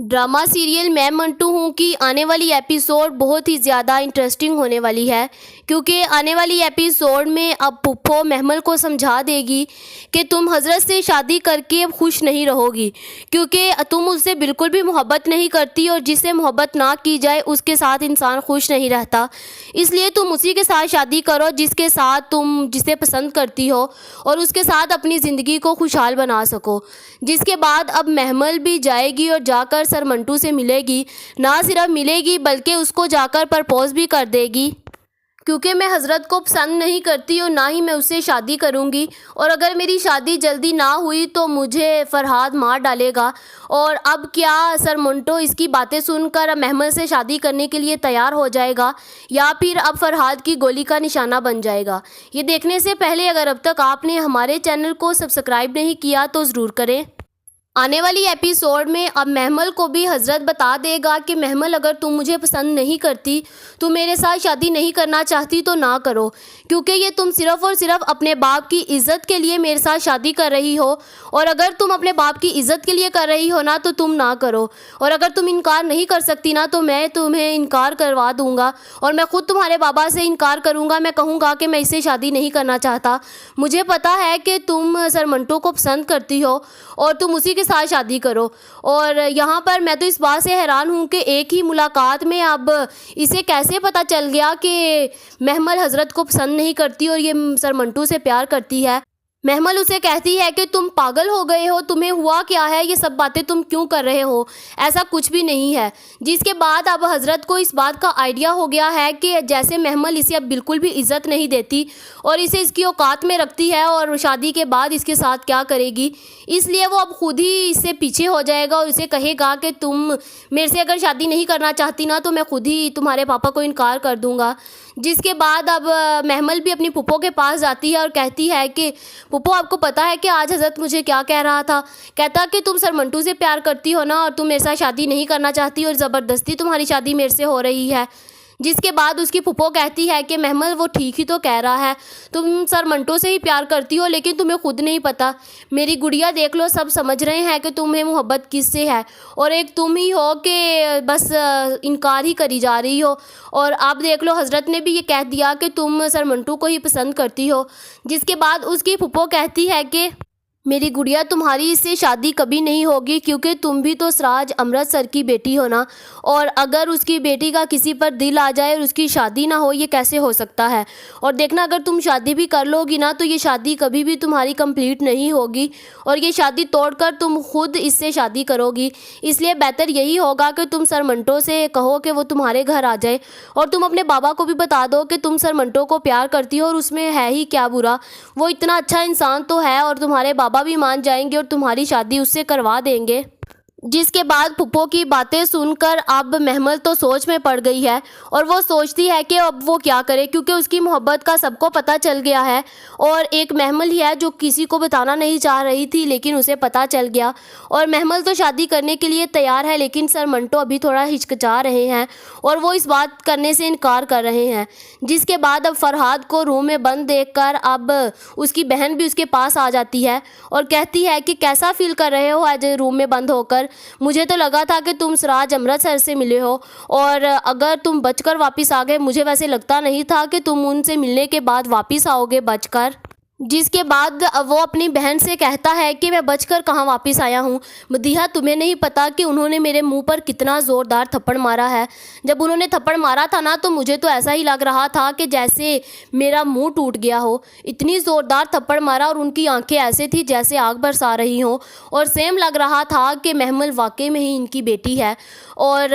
Drama serial मैं मंटू हूँ कि आने वाली एपिसोड बहुत ही ज़्यादा इंटरेस्टिंग होने वाली है, क्योंकि आने वाली एपिसोड में अब पुप्पो महमल को समझा देगी कि तुम हज़रत से शादी करके अब खुश नहीं रहोगी, क्योंकि तुम उससे बिल्कुल भी मोहब्बत नहीं करती और जिससे मोहब्बत ना की जाए उसके साथ इंसान खुश नहीं रहता। इसलिए तुम उसी के साथ शादी करो जिसके साथ तुम जिसे पसंद करती हो और उसके साथ अपनी ज़िंदगी को खुशहाल बना सको। जिसके बाद अब महमल भी जाएगी और जाकर सर मंटू से मिलेगी, ना सिर्फ मिलेगी बल्कि उसको जाकर प्रपोज भी कर देगी, क्योंकि मैं हज़रत को पसंद नहीं करती और ना ही मैं उससे शादी करूंगी, और अगर मेरी शादी जल्दी ना हुई तो मुझे फरहाद मार डालेगा। और अब क्या सर मंटो इसकी बातें सुनकर अब महमल से शादी करने के लिए तैयार हो जाएगा या फिर अब फरहाद की गोली का निशाना बन जाएगा? ये देखने से पहले अगर अब तक आपने हमारे चैनल को सब्सक्राइब नहीं किया तो ज़रूर करें। आने वाली एपिसोड में अब महमल को भी हज़रत बता देगा कि महमल, अगर तुम मुझे पसंद नहीं करती, तुम मेरे साथ शादी नहीं करना चाहती तो ना करो, क्योंकि ये तुम सिर्फ़ और सिर्फ अपने बाप की इज़्ज़त के लिए मेरे साथ शादी कर रही हो, और अगर तुम अपने बाप की इज़्ज़त के लिए कर रही हो ना तो तुम ना करो, और अगर तुम इनकार नहीं कर सकती ना तो मैं तुम्हें इनकार करवा दूँगा और मैं ख़ुद तुम्हारे बाबा से इनकार करूँगा। मैं कहूँगा कि मैं इससे शादी नहीं करना चाहता। मुझे पता है कि तुम सर मंटो को पसंद करती हो और तुम उसी साथ शादी करो। और यहाँ पर मैं तो इस बात से हैरान हूँ कि एक ही मुलाकात में अब इसे कैसे पता चल गया कि महमल हज़रत को पसंद नहीं करती और ये सर मंटू से प्यार करती है। महमल उसे कहती है कि तुम पागल हो गए हो, तुम्हें हुआ क्या है, ये सब बातें तुम क्यों कर रहे हो, ऐसा कुछ भी नहीं है। जिसके बाद अब हज़रत को इस बात का आइडिया हो गया है कि जैसे महमल इसे अब बिल्कुल भी इज़्ज़त नहीं देती और इसे इसकी औकात में रखती है और शादी के बाद इसके साथ क्या करेगी, इसलिए वो अब खुद ही इससे पीछे हो जाएगा और इसे कहेगा कि तुम मेरे से अगर शादी नहीं करना चाहती ना तो मैं खुद ही तुम्हारे पापा को इनकार कर दूँगा। जिसके बाद अब महमल भी अपनी पुप्पो के पास जाती है और कहती है कि पुप्पो, आपको पता है कि आज हज़रत मुझे क्या कह रहा था? कहता कि तुम सर मंटू से प्यार करती हो ना और तुम मेरे साथ शादी नहीं करना चाहती और ज़बरदस्ती तुम्हारी शादी मेरे से हो रही है। जिसके बाद उसकी पुप्पो कहती है कि महमल, वो ठीक ही तो कह रहा है, तुम सर मंटो से ही प्यार करती हो लेकिन तुम्हें खुद नहीं पता। मेरी गुड़िया देख लो, सब समझ रहे हैं कि तुम्हें मोहब्बत किससे है और एक तुम ही हो कि बस इनकार ही करी जा रही हो। और आप देख लो, हज़रत ने भी ये कह दिया कि तुम सर मंटू को ही पसंद करती हो। जिसके बाद उसकी पुप्पो कहती है कि मेरी गुड़िया, तुम्हारी इससे शादी कभी नहीं होगी, क्योंकि तुम भी तो सराज अमृतसर की बेटी हो ना, और अगर उसकी बेटी का किसी पर दिल आ जाए और उसकी शादी ना हो, ये कैसे हो सकता है? और देखना, अगर तुम शादी भी कर लोगी ना तो ये शादी कभी भी तुम्हारी कंप्लीट नहीं होगी और ये शादी तोड़कर तुम खुद इससे शादी करोगी। इसलिए बेहतर यही होगा कि तुम सर मंटो से कहो कि वो तुम्हारे घर आ जाए और तुम अपने बाबा को भी बता दो कि तुम सर मंटो को प्यार करती हो और उसमें है ही क्या बुरा, वो इतना अच्छा इंसान तो है और तुम्हारे बाबा भी मान जाएंगे और तुम्हारी शादी उससे करवा देंगे। जिसके बाद पुप्पो की बातें सुनकर अब महमल तो सोच में पड़ गई है और वो सोचती है कि अब वो क्या करे, क्योंकि उसकी मोहब्बत का सबको पता चल गया है और एक महमल ही है जो किसी को बताना नहीं चाह रही थी लेकिन उसे पता चल गया। और महमल तो शादी करने के लिए तैयार है लेकिन सर मंटो अभी थोड़ा हिचकिचा रहे हैं और वो इस बात करने से इनकार कर रहे हैं। जिसके बाद अब फरहाद को रूम में बंद देखकर अब उसकी बहन भी उसके पास आ जाती है और कहती है कि कैसा फील कर रहे हो आज रूम में बंद होकर? मुझे तो लगा था कि तुम सराज अमृतसर से मिले हो और अगर तुम बचकर वापस आ गए, मुझे वैसे लगता नहीं था कि तुम उनसे मिलने के बाद वापस आओगे बचकर। जिसके बाद वो अपनी बहन से कहता है कि मैं बचकर कहाँ वापस आया हूँ, मदीहा तुम्हें नहीं पता कि उन्होंने मेरे मुंह पर कितना ज़ोरदार थप्पड़ मारा है। जब उन्होंने थप्पड़ मारा था ना तो मुझे तो ऐसा ही लग रहा था कि जैसे मेरा मुंह टूट गया हो, इतनी ज़ोरदार थप्पड़ मारा और उनकी आंखें ऐसे थी जैसे आग बरसा रही हों और सेम लग रहा था कि महमल वाकई में ही इनकी बेटी है। और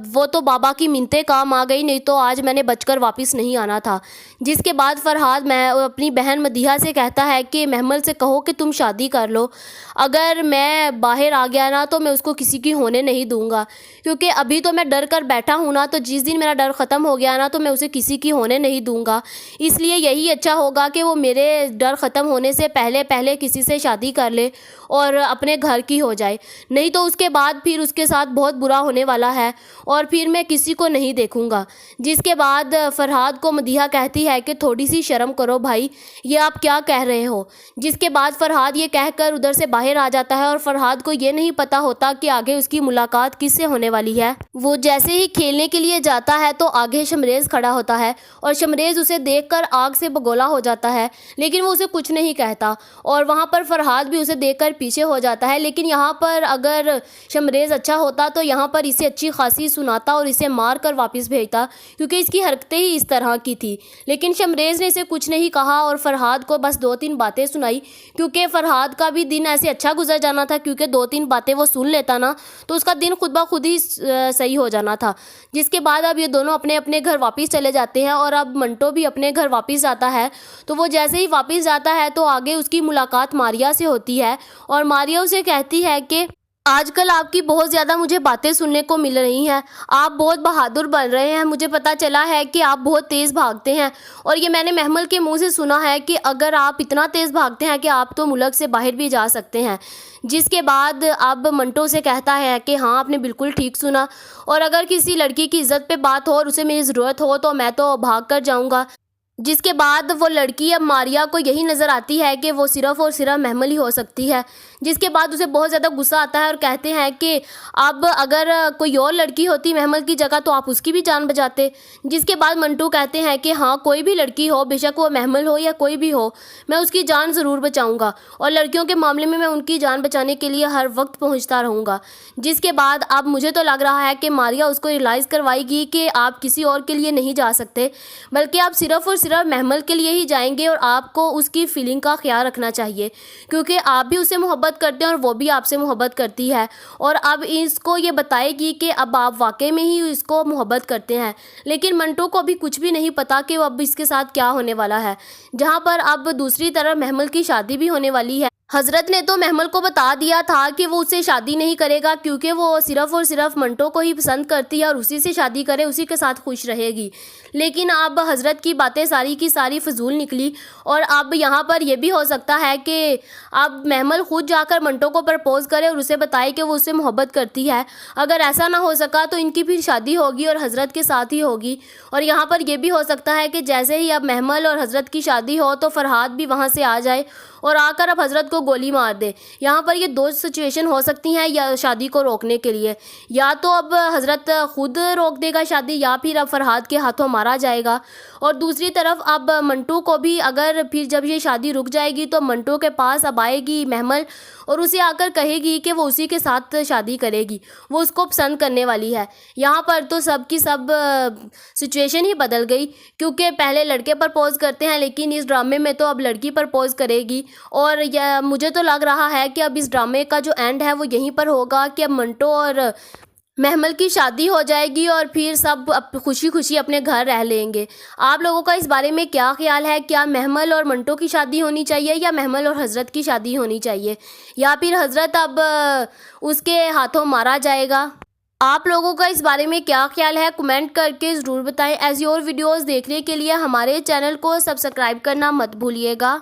वो तो बाबा की मिन्नतें काम आ गई, नहीं तो आज मैंने बचकर वापस नहीं आना था। जिसके बाद फरहाद मैं अपनी बहन मदीहा से कहता है कि महमल से कहो कि तुम शादी कर लो, अगर मैं बाहर आ गया ना तो मैं उसको किसी की होने नहीं दूंगा, क्योंकि अभी तो मैं डर कर बैठा हूँ ना, तो जिस दिन मेरा डर ख़त्म हो गया ना तो मैं उसे किसी की होने नहीं दूंगा। इसलिए यही अच्छा होगा कि वो मेरे डर ख़त्म होने से पहले पहले किसी से शादी कर ले और अपने घर की हो जाए, नहीं तो उसके बाद फिर उसके साथ बहुत बुरा होने वाला है और फिर मैं किसी को नहीं देखूंगा। जिसके बाद फरहाद को मदीहा कहती है कि थोड़ी सी शर्म करो भाई, ये आप क्या کہہ رہے ہو. جس کے بعد فرحاد یہ کہہ کر ادھر سے باہر آ جاتا ہے اور فرحاد کو یہ نہیں پتا ہوتا کہ آگے اس کی ملاقات کس سے ہونے والی ہے. وہ جیسے ہی کھیلنے کے لیے جاتا ہے تو آگے شمریز کھڑا ہوتا ہے اور شمریز اسے دیکھ کر آگ سے بگولا ہو جاتا ہے، لیکن وہ اسے کچھ نہیں کہتا. اور وہاں پر فرحاد بھی اسے دیکھ کر پیچھے ہو جاتا ہے، لیکن یہاں پر اگر شمریز اچھا ہوتا تو یہاں پر اسے اچھی خاصی سناتا اور اسے مار کر واپس بھیجتا، کیونکہ اس کی حرکتیں ہی اس طرح کی تھی. لیکن شمریز نے اسے کچھ نہیں کہا اور فرحاد کو بس 2-3 باتیں سنائی، کیونکہ فرحاد کا بھی دن ایسے اچھا گزر جانا تھا، کیونکہ 2-3 باتیں وہ سن لیتا نا تو اس کا دن خود بخود ہی صحیح ہو جانا تھا. جس کے بعد اب یہ دونوں اپنے اپنے گھر واپس چلے جاتے ہیں اور اب منٹو بھی اپنے گھر واپس جاتا ہے. تو وہ جیسے ہی واپس جاتا ہے تو آگے اس کی ملاقات ماریا سے ہوتی ہے اور ماریا اسے کہتی ہے کہ آج کل آپ کی بہت زیادہ مجھے باتیں سننے کو مل رہی ہیں، آپ بہت بہادر بن رہے ہیں. مجھے پتا چلا ہے کہ آپ بہت تیز بھاگتے ہیں، اور یہ میں نے محمل کے منہ سے سنا ہے کہ اگر آپ اتنا تیز بھاگتے ہیں کہ آپ تو ملک سے باہر بھی جا سکتے ہیں. جس کے بعد اب منٹو سے کہتا ہے کہ ہاں آپ نے بالکل ٹھیک سنا، اور اگر کسی لڑکی کی عزت پہ بات ہو اور اسے میری ضرورت ہو تو میں تو بھاگ کر جاؤں گا. جس کے بعد وہ لڑکی اب ماریا کو یہی نظر آتی ہے کہ وہ صرف اور صرف محمل ہی ہو سکتی ہے. جس کے بعد اسے بہت زیادہ غصہ آتا ہے اور کہتے ہیں کہ اب اگر کوئی اور لڑکی ہوتی محمل کی جگہ تو آپ اس کی بھی جان بچاتے. جس کے بعد منٹو کہتے ہیں کہ ہاں کوئی بھی لڑکی ہو، بے شک وہ محمل ہو یا کوئی بھی ہو، میں اس کی جان ضرور بچاؤں گا، اور لڑکیوں کے معاملے میں ان کی جان بچانے کے لیے ہر وقت پہنچتا رہوں گا. جس کے بعد اب مجھے تو لگ رہا ہے کہ ماریا اس کو ریلائز کروائے گی کہ آپ کسی اور کے لیے نہیں جا سکتے، بلکہ آپ صرف اور صرف محمل کے لیے ہی جائیں گے، اور آپ کو اس کی فیلنگ کا خیال رکھنا چاہیے، کیونکہ آپ بھی اسے محبت کرتے ہیں اور وہ بھی آپ سے محبت کرتی ہے. اور اب اس کو یہ بتائے گی کہ اب آپ واقعی میں ہی اس کو محبت کرتے ہیں. لیکن منٹو کو ابھی کچھ بھی نہیں پتا کہ اب اس کے ساتھ کیا ہونے والا ہے. جہاں پر اب دوسری طرف محمل کی شادی بھی ہونے والی ہے. حضرت نے تو محمل کو بتا دیا تھا کہ وہ اس سے شادی نہیں کرے گا، کیونکہ وہ صرف اور صرف منٹو کو ہی پسند کرتی ہے اور اسی سے شادی کرے، اسی کے ساتھ خوش رہے گی. لیکن اب حضرت کی باتیں ساری کی ساری فضول نکلی، اور اب یہاں پر یہ بھی ہو سکتا ہے کہ اب محمل خود جا کر منٹو کو پرپوز کرے اور اسے بتائے کہ وہ اس سے محبت کرتی ہے. اگر ایسا نہ ہو سکا تو ان کی پھر شادی ہوگی اور حضرت کے ساتھ ہی ہوگی. اور یہاں پر یہ بھی ہو سکتا ہے کہ جیسے ہی اب محمل اور حضرت کی شادی ہو تو فرحاد بھی وہاں سے آ جائے اور آ کر اب حضرت کو گولی مار دے. یہاں پر یہ 2 سچویشن ہو سکتی ہیں یا شادی کو روکنے کے لیے، یا تو اب حضرت خود روک دے گا شادی، یا پھر اب فرحاد کے ہاتھوں مارا جائے گا. اور دوسری طرف اب منٹو کو بھی اگر پھر جب یہ شادی رک جائے گی تو منٹو کے پاس اب آئے گی محمل اور اسے آ کر کہے گی کہ وہ اسی کے ساتھ شادی کرے گی، وہ اس کو پسند کرنے والی ہے. یہاں پر تو سب کی سب سچویشن ہی بدل گئی، کیونکہ پہلے لڑکے پرپوز کرتے ہیں لیکن اس ڈرامے میں تو اب لڑکی پرپوز کرے گی. اور مجھے تو لگ رہا ہے کہ اب اس ڈرامے کا جو اینڈ ہے وہ یہیں پر ہوگا کہ اب منٹو اور محمل کی شادی ہو جائے گی اور پھر سب خوشی خوشی اپنے گھر رہ لیں گے. آپ لوگوں کا اس بارے میں کیا خیال ہے؟ کیا محمل اور منٹو کی شادی ہونی چاہیے یا محمل اور حضرت کی شادی ہونی چاہیے، یا پھر حضرت اب اس کے ہاتھوں مارا جائے گا؟ آپ لوگوں کا اس بارے میں کیا خیال ہے؟ کمنٹ کر کے ضرور بتائیں. ایسی اور ویڈیوز دیکھنے کے لیے ہمارے چینل کو سبسکرائب کرنا مت بھولیے گا.